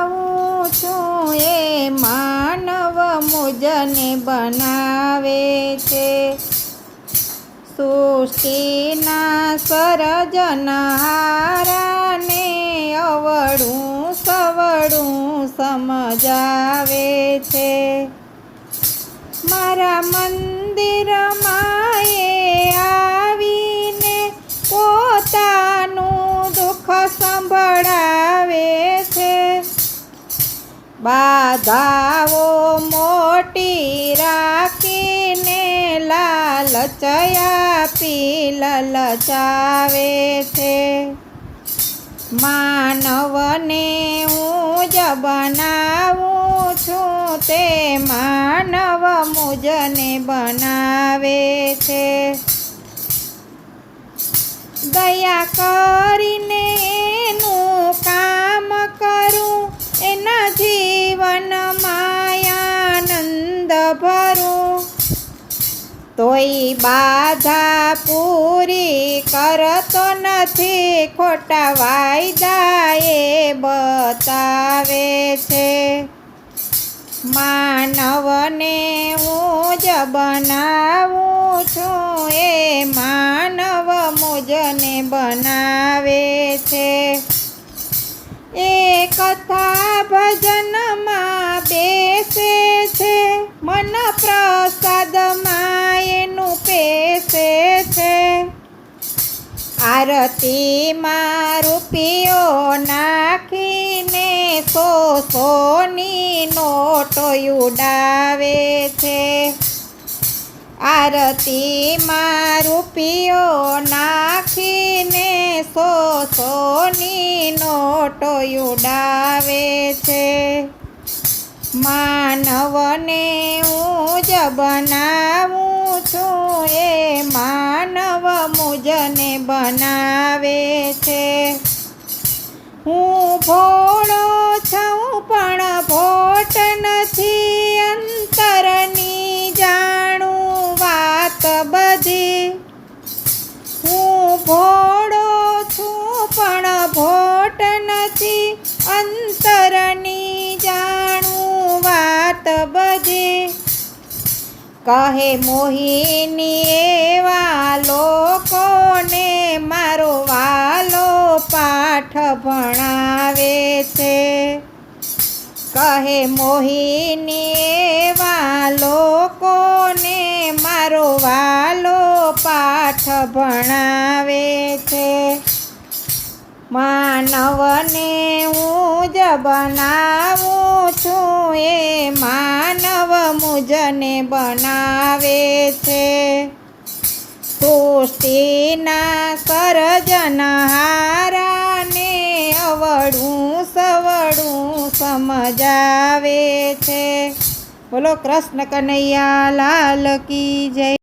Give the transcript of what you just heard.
બનાવું છું એ માનવ મુજને બનાવે છે। સૃષ્ટિના સર્જનહારાને અવળું સવળું સમજાવે છે। મારા મંદિરમાં એ આવીને પોતાનું દુઃખ સંભળાવે છે। બાધાઓ મોટી રાખીને લાલચ આપી લલચાવે છે। માનવને હું જ બનાવું છું તે માનવ મુજને બનાવે છે। દયા કરીને એનું કામ કરું એના જીવનમાં આનંદ ભરું તોય બાધા પૂરી કરતો નથી ખોટા વાયદા એ બતાવે છે। માનવને હું જ બનાવું છું એ માનવ મુજને બનાવે છે। એ કથા ભજનમાં બેસે છે મન પ્રસાદમાં એનું પેસે છે। આરતીમાં રૂપિયો નાખીને સોની નોટો ઉડાવે છે। આરતીમાં રૂપિયો નાખીને સોની નોટો ઉડાવે છે। માનવને હું જ બનાવું છું એ માનવ મુજને બનાવે છે। હું ભોળો છું પણ ભોટ નથી અંતરની જાણું વાત બધી। હું ભોળો છું પણ ભોટ નથી અંતરની જાણું વાત બધી। કહે મોહિની એવા લોકોને મારો વાલો પાઠ ભણાવે છે। કહે મોહિની એવા લોકોને મારો વાલો પાઠ ભણાવે છે। માનવને હું જ બનાવું છું એ માનવ મુજને બનાવે છે। સૃષ્ટિના સર્જનહારાને અવળું સવળું સમજાવે છે। બોલો કૃષ્ણ કનૈયા લાલ કી જય।